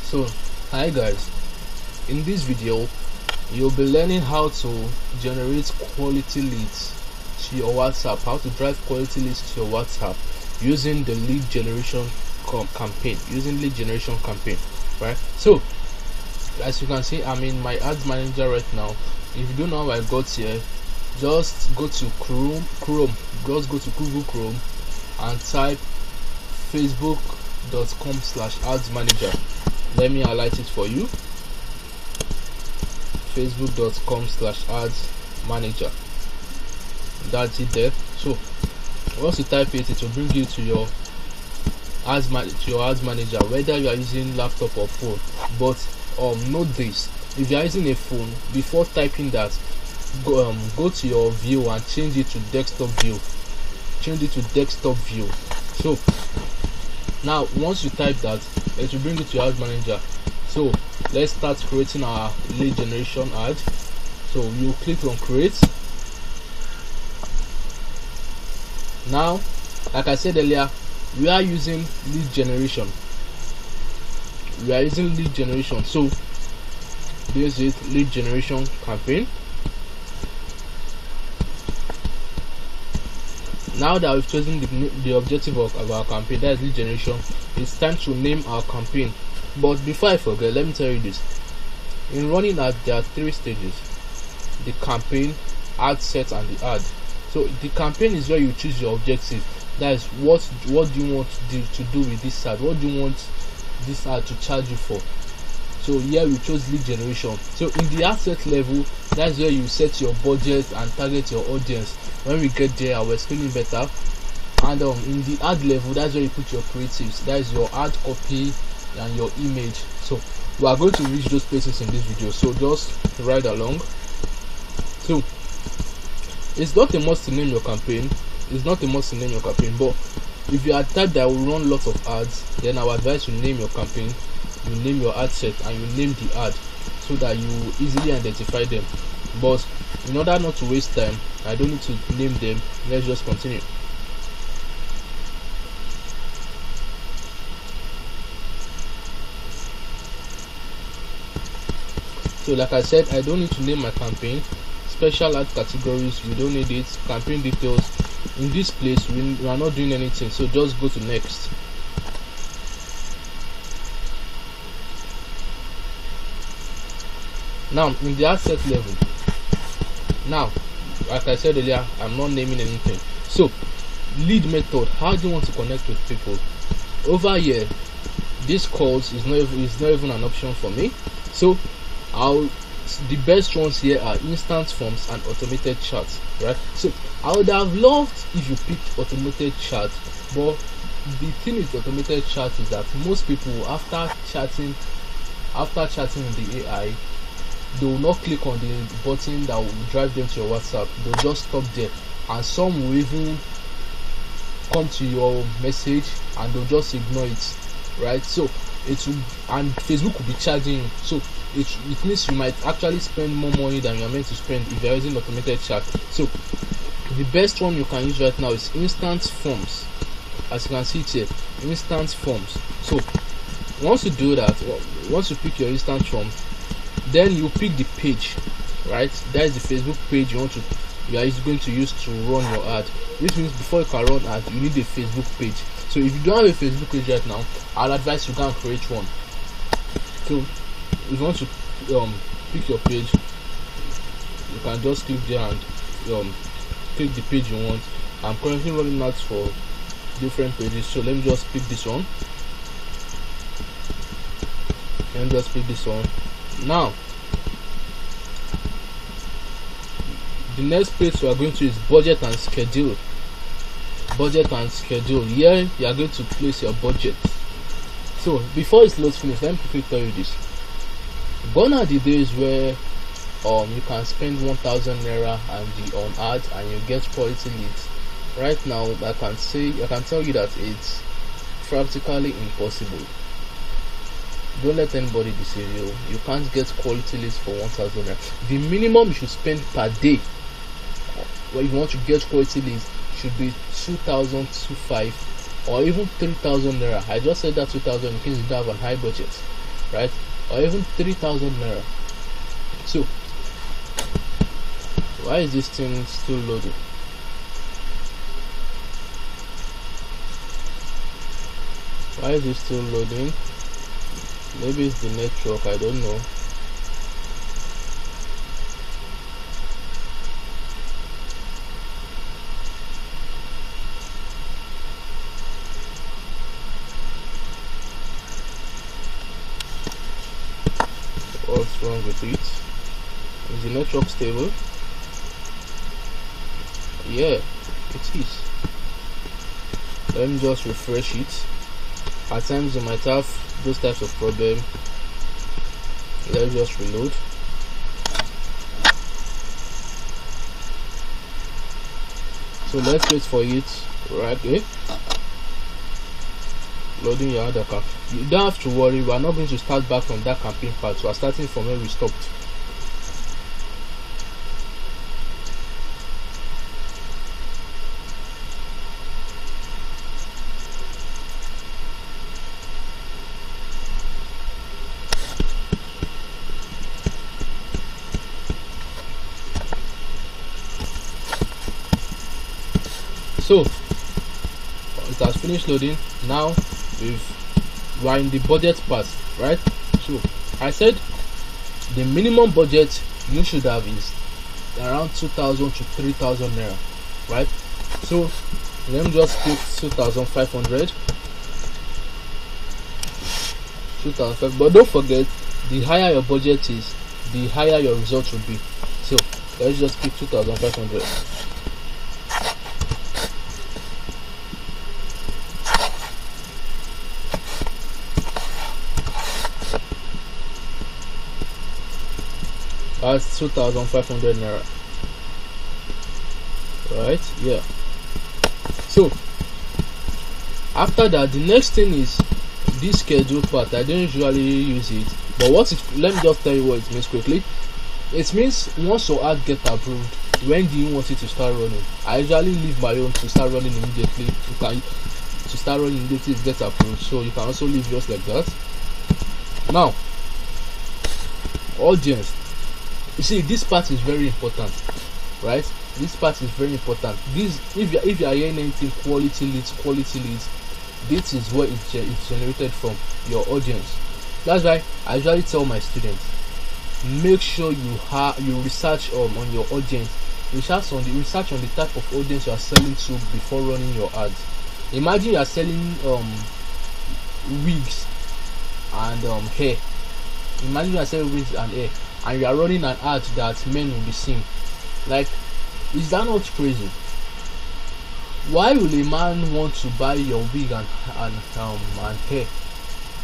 So hi guys, in this video you'll be learning how to generate quality leads to your WhatsApp, how to drive quality leads to your WhatsApp using the lead generation campaign, right? So as you can see, I'm in my ads manager right now. If you don't know how I got here, just go to Chrome, just go to Google Chrome and type facebook.com/ads manager. Let me highlight it for you. facebook.com/ads manager. That's it there. So once you type it, it will bring you to your ads manager, whether you are using laptop or phone. But note this: if you are using a phone, before typing that, go to your view and change it to desktop view. So now once you type that, it will bring you to your ads manager. So let's start creating our lead generation ad. So you click on create. Now, like I said earlier, we are using lead generation. So this is lead generation campaign. Now that we've chosen the objective of our campaign, that is lead generation, it's time to name our campaign. But before I forget, let me tell you this: in running ads, there are 3 stages: the campaign, ad set, and the ad. So the campaign is where you choose your objective. That is, what do you want to do with this ad? What do you want this ad to charge you for? So here we chose lead generation. So in the ad set level, that's where you set your budget and target your audience. When we get there, I will explain it better. And in the ad level, that's where you put your creatives. That is your ad copy and your image. So we are going to reach those places in this video, so just ride along. So it's not a must to name your campaign. But if you are type that will run lots of ads, then I would advise you name your campaign, you name your ad set, and you name the ad, so that you easily identify them. But in order not to waste time, I don't need to name them. Let's just continue. So like I said, I don't need to name my campaign. Special ad categories, we don't need it. Campaign details, in this place we are not doing anything, so just go to next. Now in the ad set level, now like I said earlier, I'm not naming anything. So lead method, how do you want to connect with people? Over here, this calls is not even an option for me. So the best ones here are instant forms and automated chats, right? So I would have loved if you picked automated chat, but the thing with automated chat is that most people, after chatting with the AI, they will not click on the button that will drive them to your WhatsApp. They'll just stop there, and some will even come to your message and they'll just ignore it, right? So and Facebook will be charging you. So it means you might actually spend more money than you're meant to spend if you're using automated chat. So the best one you can use right now is instant forms. As you can see it here, instant forms. So once you do that, once you pick your instant form, then you pick the page, right? That is the Facebook page you are going to use to run your ad. Which means before you can run ad, you need a Facebook page. So if you don't have a Facebook page right now, I'll advise you can create one. So if you want to pick your page, you can just click there and click the page you want. I'm currently running ads for different pages, so let me just pick this one. Now the next page we are going to is budget and schedule. Here you are going to place your budget. So before it loads finish, let me quickly tell you this: gone are the days where you can spend 1,000 naira on ads and you get quality leads. Right now, I can tell you that it's practically impossible. Don't let anybody deceive you. You can't get quality leads for 1,000 naira. The minimum you should spend per day when you want to get quality leads should be 2,025 or even 3,000 naira. I just said that 2,000 in case you don't have a high budget. right? Or even 3,000 naira. So why is this thing still loading? Why is it still loading? Maybe it's the network, I don't know. What's wrong with it? Is the network stable? Yeah, it is. Let me just refresh it. At times you might have those types of problem. Let's just reload. So let's wait for it. Right, okay. Loading your other account. You don't have to worry, we are not going to start back from that campaign part. We are starting from where we stopped. So it has finished loading. Now we're in the budget part, right? So I said the minimum budget you should have is around 2,000 to 3,000 naira, right? So let me just put 2,500. 2,500, but don't forget, the higher your budget is, the higher your results will be. So let's just pick 2,500. That's 2,500 naira, right? Yeah. So after that, the next thing is this schedule part. I don't usually use it, but let me just tell you what it means quickly. It means once your ad get approved, when do you want it to start running? I usually leave my own to start running immediately. You can to start running immediately it gets approved, so you can also leave just like that. Now, audience. You see, this part is very important, right? This part is very important. This, if you are hearing anything, quality leads, this is where it's generated from, your audience. That's why I usually tell my students, make sure you research on your audience, research on the type of audience you are selling to before running your ads. Imagine you are selling wigs and hair. Imagine you are selling wigs and hair, and you are running an ad that men will be seeing. Like, is that not crazy? Why will a man want to buy your wig and hair?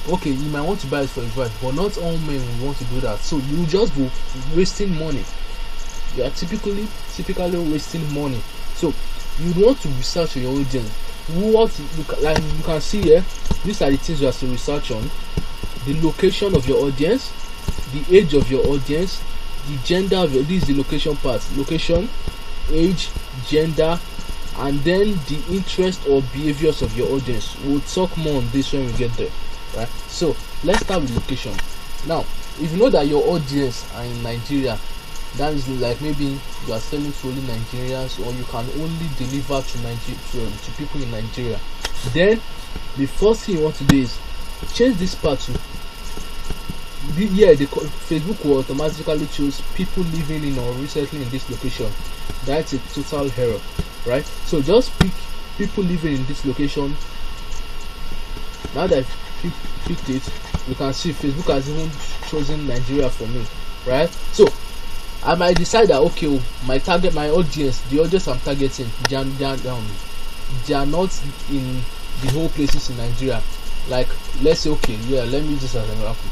Okay, you might want to buy it for his wife, but not all men will want to do that. So you just be wasting money. You are typically wasting money. So you want to research your audience. Like you can see here, these are the things you have to research on: the location of your audience, the age of your audience, the gender of your, this is the location part, location, age, gender, and then the interest or behaviors of your audience. We'll talk more on this when we get there, right? So let's start with location. Now, if you know that your audience are in Nigeria, that is like maybe you are selling to only Nigerians, or you can only deliver to people in Nigeria, then the first thing you want to do is change this part to Facebook will automatically choose people living in or recently in this location. That's a total error, right? So just pick people living in this location. Now that I've picked it, you can see Facebook has even chosen Nigeria for me, right? So I might decide that, okay, my audience, the audience I'm targeting, they are not in the whole places in Nigeria. Like, let's say, okay, yeah, let me use this as an example.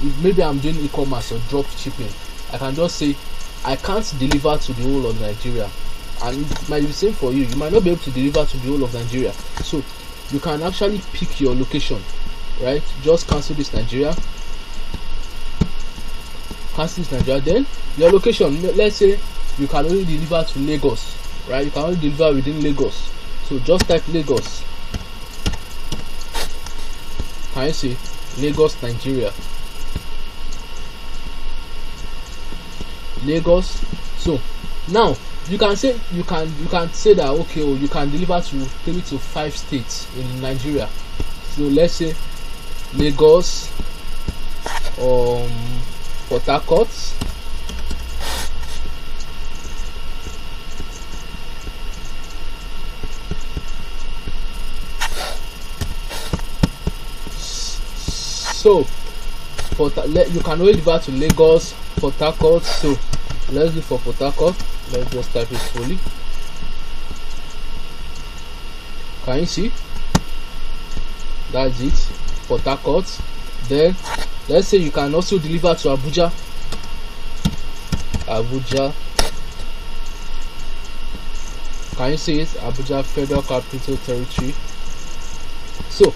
If maybe I'm doing e-commerce or drop shipping, I can just say I can't deliver to the whole of Nigeria, and it might be the same for you. You might not be able to deliver to the whole of Nigeria, so you can actually pick your location, right? Just cancel this Nigeria, then your location. Let's say you can only deliver to Lagos, right? You can only deliver within Lagos, so just type Lagos. Can you see? Lagos, Nigeria. Lagos. So now you can say that okay, you can deliver to 3 to 5 states in Nigeria. So let's say Lagos, Port Harcourt, so you can only deliver to Lagos, Port Harcourt. So let's do for Port Harcourt. Let's just type it fully. Can you see? That's it. Port Harcourt. Then let's say you can also deliver to Abuja. Can you see it? Abuja, Federal Capital Territory. So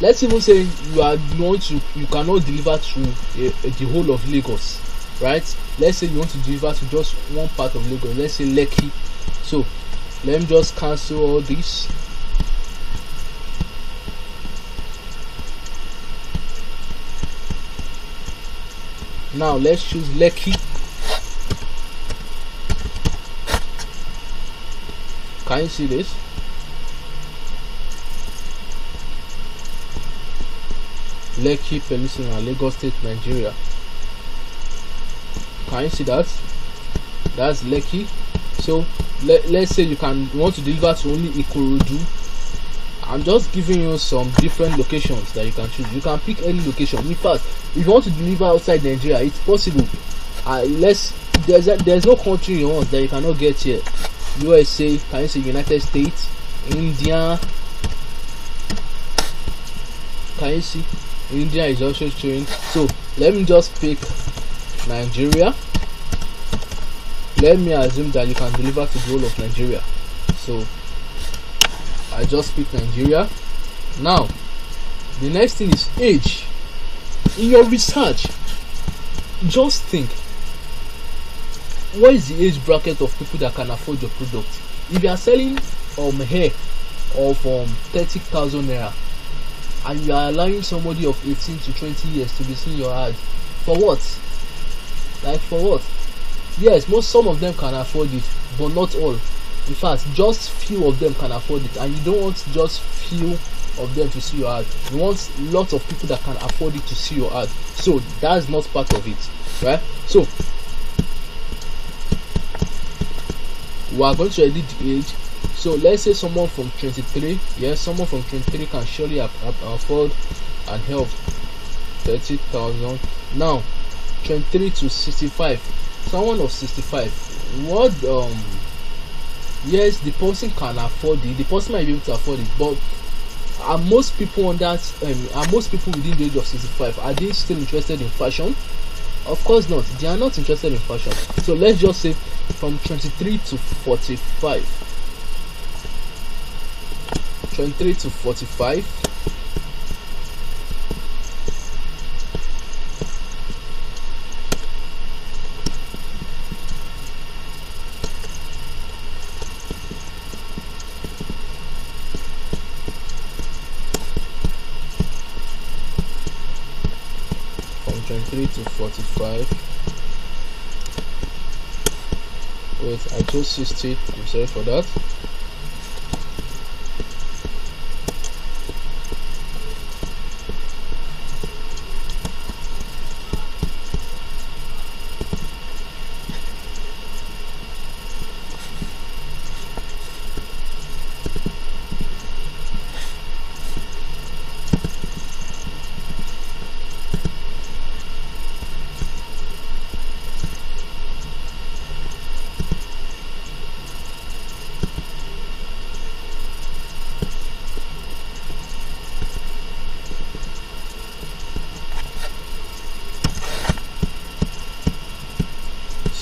let's even say you cannot deliver to the whole of Lagos, right? Let's say you want to deliver to just one part of Lagos. Let's say Lekki. So let me just cancel all this. Now let's choose Lekki. Can you see this? Lekki Peninsula, Lagos State, Nigeria. Can you see that? That's Lekki. So let's say you want to deliver to only Ikorodu. I'm just giving you some different locations that you can choose. You can pick any location. In fact, if you want to deliver outside Nigeria, it's possible. There's no country you want that you cannot get here. USA, can you see United States, India? Can you see? India is also showing. So let me just pick Nigeria. Let me assume that you can deliver to the whole of Nigeria. So I just pick Nigeria. Now the next thing is age. In your research, just think, what is the age bracket of people that can afford your product? If you are selling hair of 30,000 naira and you are allowing somebody of 18 to 20 years to be seeing your ad, for what? Like, for what? Yes, some of them can afford it, but not all. In fact, just few of them can afford it, and you don't want just few of them to see your ad. You want lots of people that can afford it to see your ad. So that's not part of it, right? So we are going to edit the age. So let's say someone from 23. Yes, someone from 23 can surely afford and help 30,000. Now 23 to 65. Someone of 65. What yes, the person can afford it. The person might be able to afford it, but are most people on that are most people within the age of 65, are they still interested in fashion? Of course not. They are not interested in fashion. So let's just say from 23 to 45. 23 to 45. From 23 to 45. Wait, I chose 60. I'm sorry for that.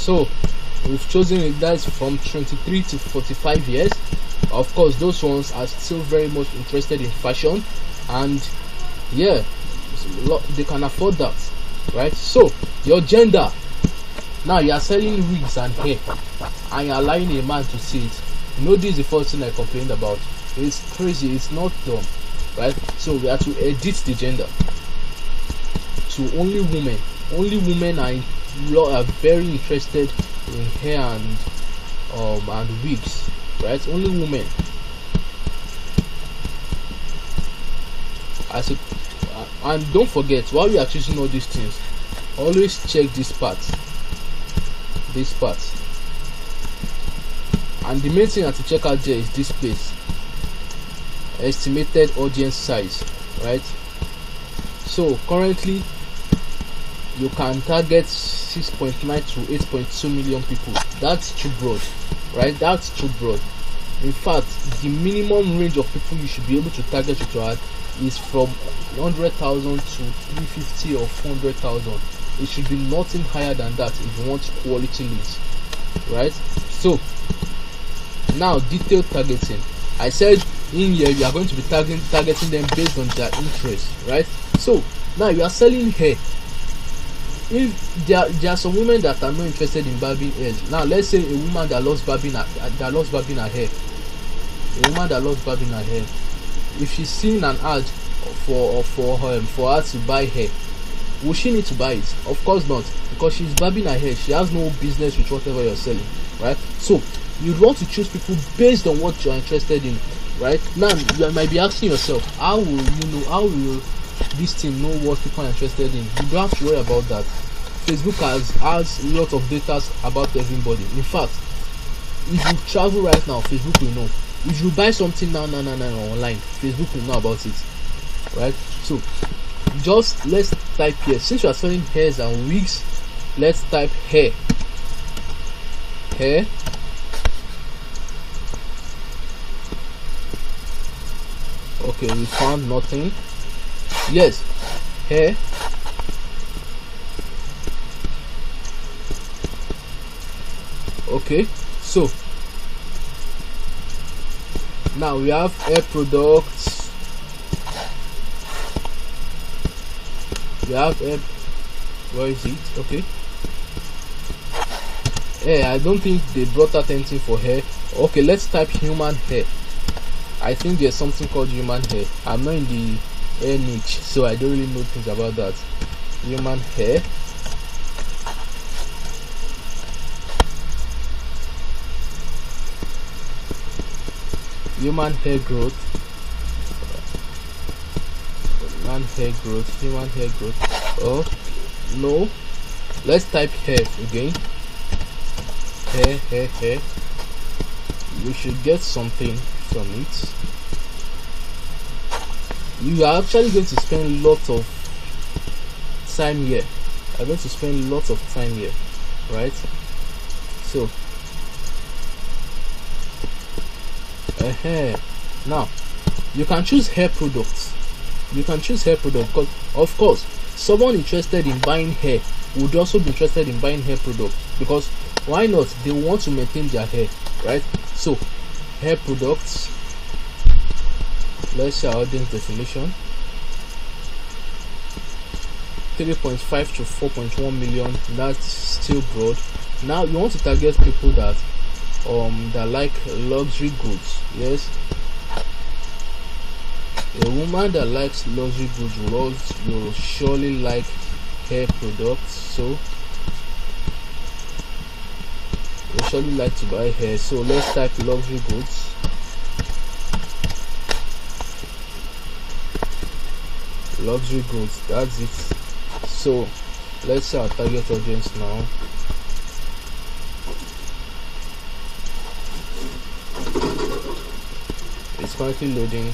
So we've chosen it, that's from 23 to 45 years. Of course, those ones are still very much interested in fashion, and yeah, they can afford that, right? So your gender, now you are selling wigs and hair and you are allowing a man to see it. You know, this is the first thing I complained about. It's crazy, it's not dumb, right? So we have to edit the gender. to only women. Only women are very interested in hair and wigs, right? Only women. And don't forget, while you are choosing all these things, always check this part. And the main thing to check out there is this place, estimated audience size, right? So currently you can target 6.9 to 8.2 million people. That's too broad, right? That's too broad. In fact, the minimum range of people you should be able to target with your ad is from 100,000 to 350 or 400,000. It should be nothing higher than that if you want quality leads, right? So now, detailed targeting. I said in here you are going to be targeting them based on their interest, right? So now you are selling hair. If there are some women that are not interested in barbing hair. Now let's say a woman that loves barbing her hair. A woman that loves barbing her hair. If she's seeing an ad for her to buy hair, will she need to buy it? Of course not, because she's barbing her hair. She has no business with whatever you're selling, right? So you want to choose people based on what you're interested in, right? Now you might be asking yourself, how will this team know what people are interested in? You don't have to worry about that. Facebook has a lot of data about everybody. In fact, if you travel right now, Facebook will know. If you buy something now online, Facebook will know about it, right? So just let's type here. Since you are selling hairs and wigs, let's type hair. Okay, we found nothing. Yes, hair. Okay, so now we have hair products. We have hair. Where is it? Okay. I don't think they brought out anything for hair. Okay, let's type human hair. I think there's something called human hair. I'm not in the hair niche, so I don't really know things about that. Human hair. Human hair growth. Human hair growth. Oh no. Let's type hair again. Hair. We should get something from it. You are actually going to spend lots of time here. Right? So now you can choose hair products. Because of course someone interested in buying hair would also be interested in buying hair products, because why not? They want to maintain their hair, right? So hair products, let's say our audience definition, 3.5 to 4.1 million. That's still broad. Now you want to target people that like luxury goods. Yes, a woman that likes luxury goods will surely like hair products, so will surely like to buy hair. So let's type luxury goods. That's it. So let's see our target audience now. It's currently loading.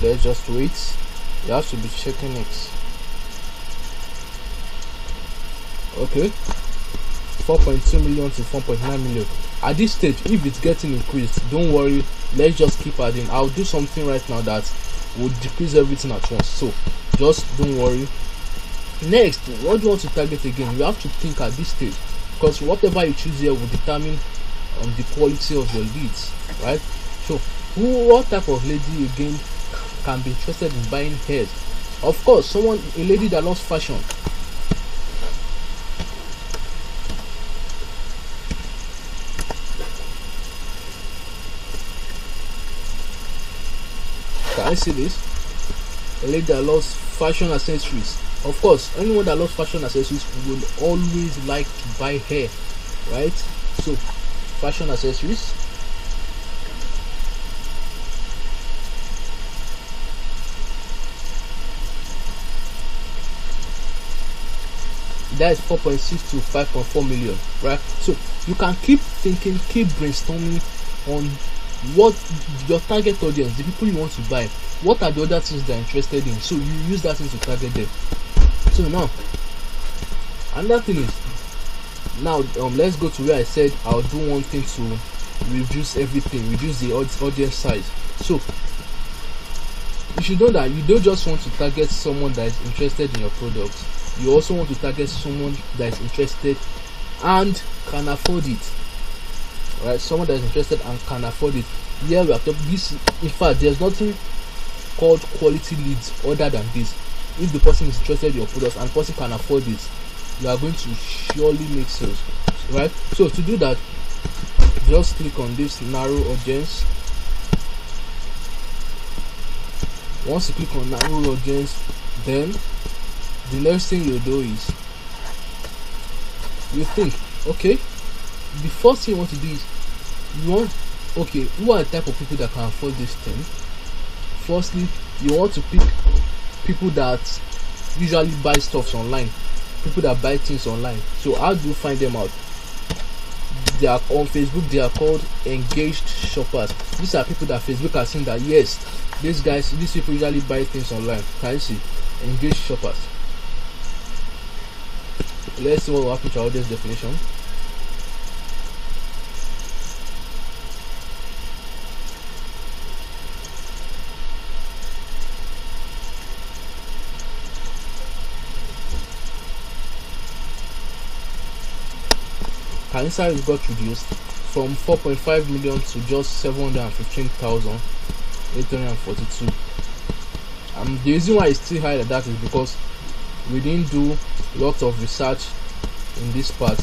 Let's just wait. You have to be checking it. Okay, 4.2 million to 4.9 million. At this stage, if it's getting increased, don't worry, let's just keep adding. I'll do something right now that will decrease everything at once, so just don't worry. Next, what do you want to target again? You have to think at this stage, because whatever you choose here will determine the quality of your leads, right? So what type of lady again can be interested in buying hair? Of course, a lady that loves fashion. Can I see this? a lady that loves fashion accessories. Of course, anyone that loves fashion accessories will always like to buy hair, right? So fashion accessories. That is 4.6 to 5.4 million, right? So you can keep thinking, keep brainstorming on what your target audience, the people you want to buy, what are the other things they're interested in, so you use that thing to target them. So now another thing is, now let's go to where I said I'll do one thing to reduce everything, reduce the audience size. So you should know that you don't just want to target someone that is interested in your product, you also want to target someone that is interested and can afford it, right? Someone that is interested and can afford it. Here we are talking this. In fact, there's nothing called quality leads other than this. If the person is interested in your product and the person can afford it, you are going to surely make sales, right? So to do that, just click on this narrow audience. Once you click on narrow audience, then the next thing you do is you think, okay, the first thing you want to do is you want, okay, who are the type of people that can afford this thing? Firstly, you want to pick people that usually buy stuff online, people that buy things online. So how do you find them out? They are on Facebook, they are called engaged shoppers. These are people that Facebook has seen that yes, these people usually buy things online. Can you see? Engaged shoppers. Let's see what will happen to our audience definition. Her insight got reduced from 4.5 million to just 715,842. The reason why it's still higher than that is because we didn't do lots of research in this part.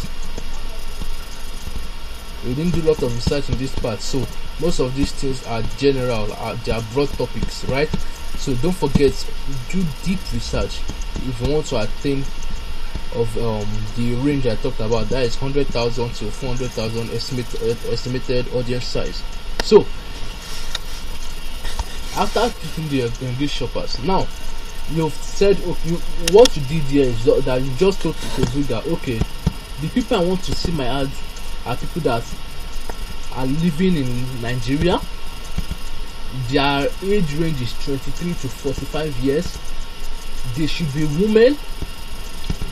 So most of these things are general, they are broad topics, right? So don't forget, do deep research if you want to attain of the range I talked about. That is 100,000 to 400,000 estimated audience size. So after picking the engaged shoppers, now you've said, okay, what you did here is that you just told Facebook that okay, the people I want to see my ads are people that are living in Nigeria, their age range is 23 to 45 years, they should be women,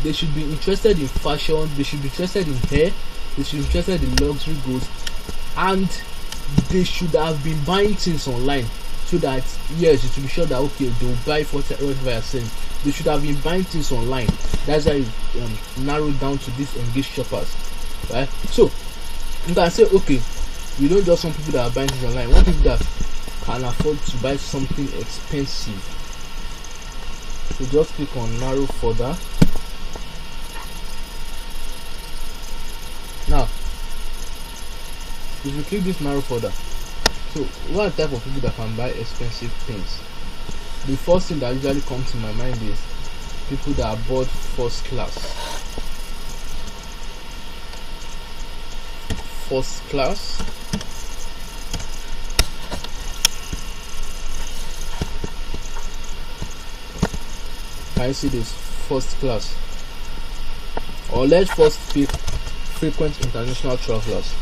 they should be interested in fashion, they should be interested in hair, they should be interested in luxury goods, and they should have been buying things online, so that yes, you should be sure that okay, they will buy whatever you are saying. They should have been buying things online. That's why you narrow down to these engaged shoppers, right? So you can say, okay, we don't just want people that are buying things online, we want people that can afford to buy something expensive. So just click on narrow further. Now if you click this narrow further, so what are the type of people that can buy expensive things? The first thing that usually comes to my mind is people that are bought first class. Can you see this? First class. Or let's first pick frequent international travelers.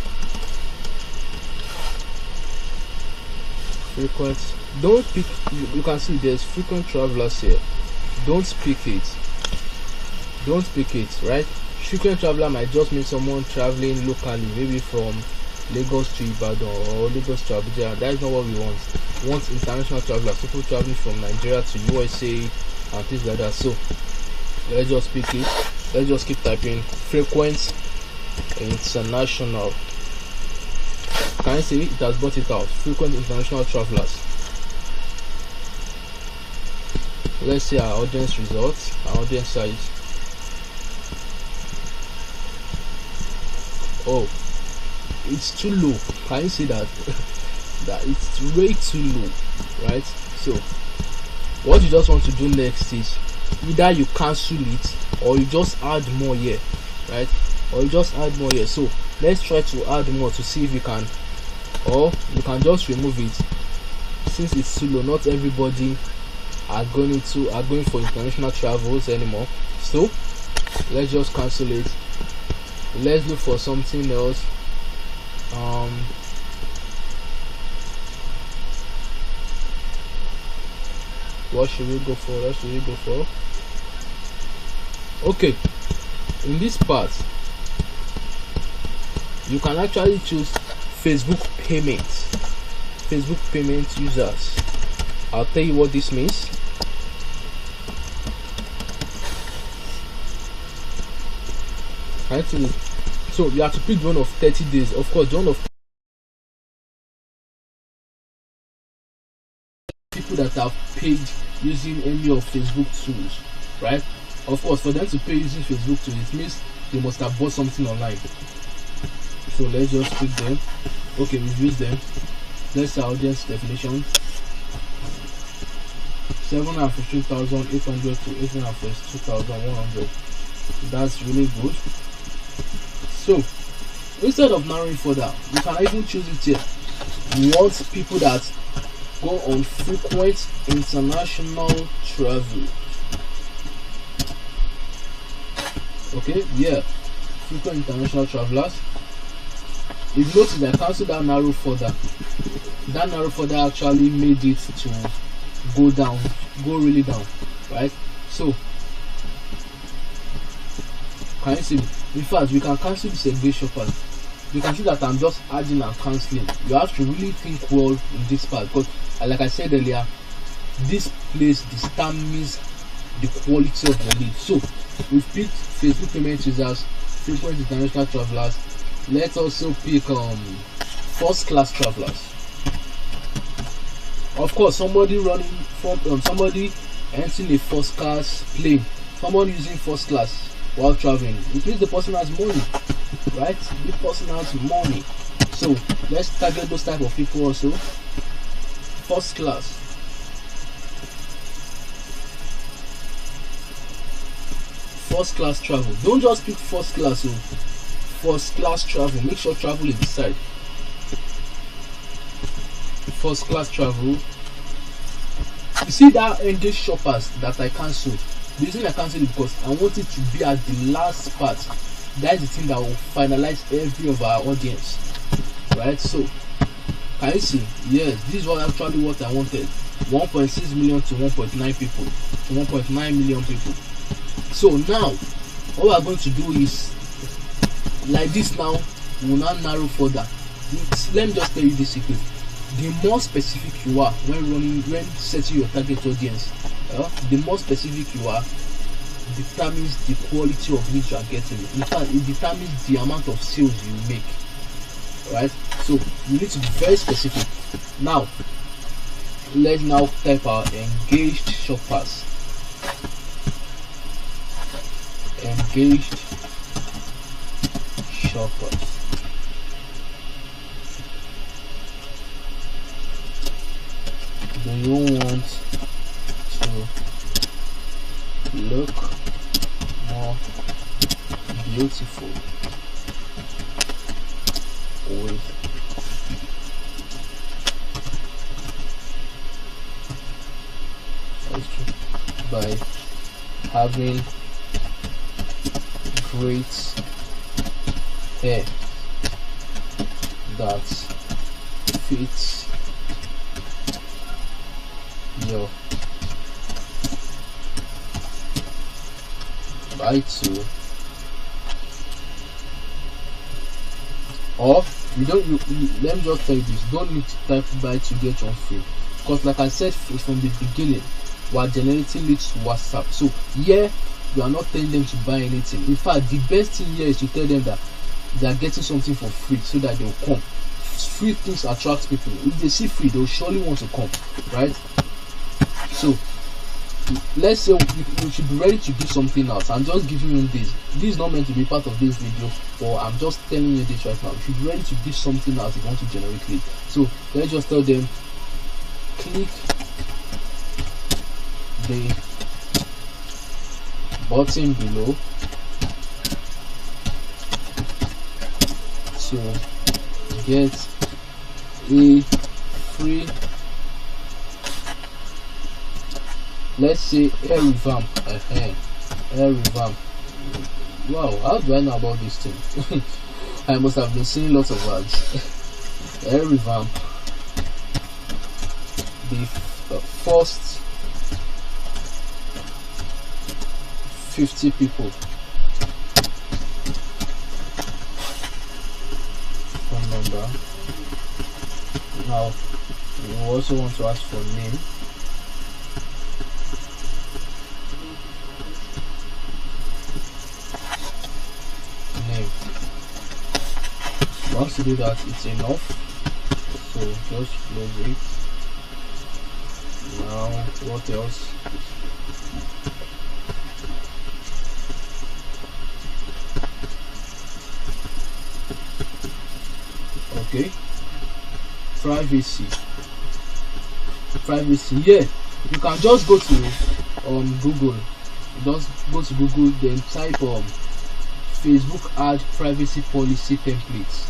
Don't pick, you can see there's frequent travelers here. Don't pick it, right? Frequent traveler might just mean someone traveling locally, maybe from Lagos to Ibadan or Lagos to Abuja. That is not what we want. We want international travelers, people traveling from Nigeria to USA and things like that. So let's just pick it. Let's just keep typing frequent international. Can you see it has brought it out? Frequent international travelers. Let's see our audience results, our audience size. Oh, it's too low. Can you see that? That it's way too low, right? So what you just want to do next is either you cancel it or you just add more here, right? Or you just add more here. So let's try to add more to see if we can, or you can just remove it since it's too low. Not everybody are going for international travels anymore. So let's just cancel it. Let's look for something else. What should we go for? Okay, in this part you can actually choose Facebook payment users. I'll tell you what this means. Actually, so you have to pick one of 30 days. Of course, one of people that have paid using any of Facebook tools, right? Of course, for them to pay using Facebook tools, it means they must have bought something online. So let's just pick them. Okay, we've used them. Let's say audience definition 715,800 to 842,100. That's really good. So instead of narrowing further, you can even choose it here. You want people that go on frequent international travel. Okay, yeah, frequent international travelers. If you notice, I cancelled that narrow further. That narrow further actually made it to go down, go really down, right? So can you see? In fact, we can cancel this engage shoppers. You can see that I'm just adding and cancelling. You have to really think well in this part, because like I said earlier, this place determines the quality of the lead. So we've picked Facebook payment users, frequent international travelers. Let's also pick first class travelers. Of course, somebody running from somebody entering a first class plane, someone using first class while traveling, it means the person has money, right? The person has money. So let's target those type of people also. First class. First class travel. Don't just pick first class. So first class travel. Make sure travel is beside. First class travel. You see that engage shoppers that I cancelled. The reason I cancelled it because I want it to be at the last part. That is the thing that will finalize every of our audience, right? So can you see? Yes, this was actually what I wanted. 1.6 million to 1.9 people to 1.9 million people. So now what we are going to do is like this. Now we will now narrow further. Let me just tell you this secret. The more specific you are when setting your target audience, the more specific you are, determines the quality of leads you are getting. In fact, it determines the amount of sales you make, right? So you need to be very specific. Now let's now type our engaged shoppers. Engaged shoppers. Do you want to look more beautiful with by having great hair that fits your buy two, or you don't let me just tell you this, don't need to type buy two get one free, because like I said from the beginning, we are generating leads to WhatsApp. So here you are not telling them to buy anything. In fact, the best thing here is to tell them that they are getting something for free so that they'll come. Free things attract people. If they see free, they'll surely want to come, right? So let's say you should be ready to give something else. I'm just giving you this. This is not meant to be part of this video, but I'm just telling you this right now. You should be ready to give something else if you want to generate lead. So let's just tell them click the button below to get a free, let's say, air revamp. Air revamp. Wow, how do I know about this thing? I must have been seeing lots of ads. Air revamp. The first 50 people. Phone number. Now we also want to ask for name. Once you do that, it's enough, so just close it. Now what else? Okay, privacy. Yeah, you can just go to Google. Just go to Google, then type Facebook ad privacy policy templates.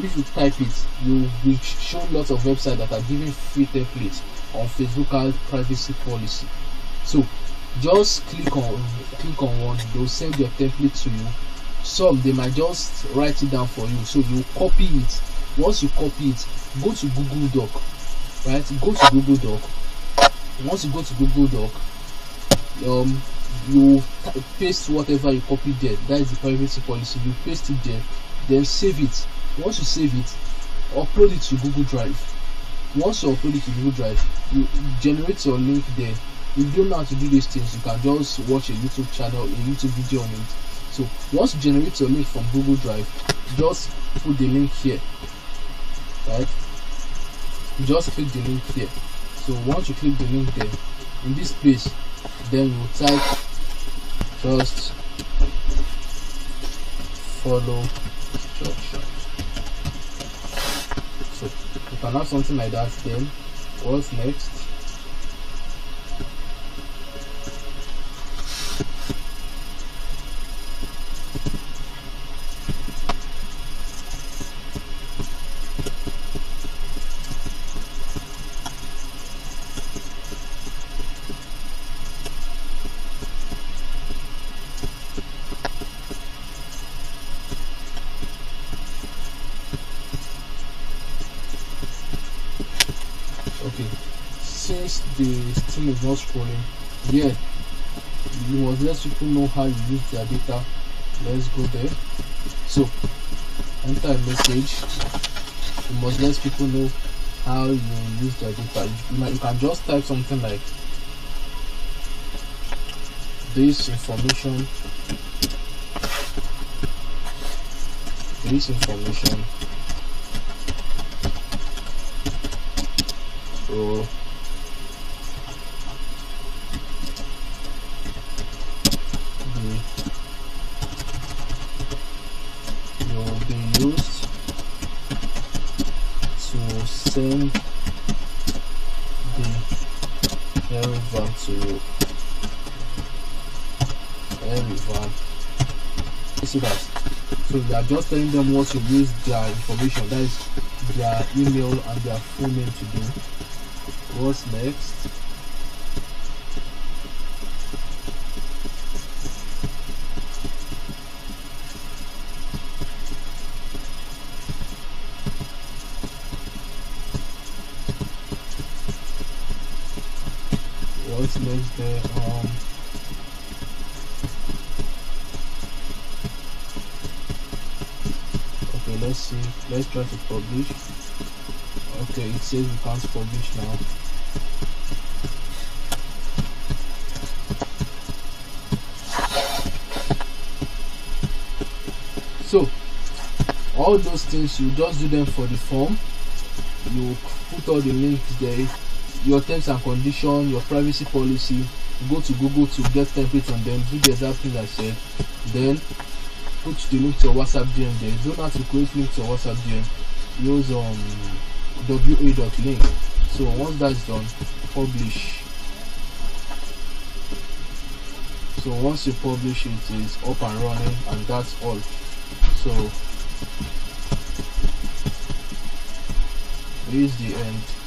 If you type it, you will show lots of websites that are giving free templates on Facebook ad privacy policy. So just click on one, they'll send your template to you. Some they might just write it down for you, so you copy it. Once you copy it, go to Google Doc, right? Go to Google Doc. Once you go to Google Doc, you paste whatever you copied there. That is the privacy policy. You paste it there, then save it. Once you save it, upload it to Google Drive. Once you upload it to Google Drive, you generate your link there. If you don't know how to do these things, you can just watch a YouTube channel, a YouTube video on it. So once you generate your link from Google Drive, just put the link here, right? Just click the link here. So once you click the link there, in this place, then you type just follow instructions. So you can have something like that. Then what's next? Okay, since the stream is not scrolling, yeah, you must let people know how you use their data. Let's go there. So enter a message. You must let people know how you use their data. You can just type something like this information so will be used to send the revamp to revamp. You see that? So you are just telling them what to use their information, that is their email and their full name to do. What's next? What's next there? Okay, let's see. Let's try to publish. Okay, it says we can't publish now. So all those things, you just do them for the form. You put all the links there, your terms and conditions, your privacy policy. Go to Google to get templates on them, do the exact thing I said, then put the link to your WhatsApp DM there. You don't have to create link to your WhatsApp DM, use wa.link. So once that's done, publish. So once you publish it, it's up and running, and that's all. So here's the end.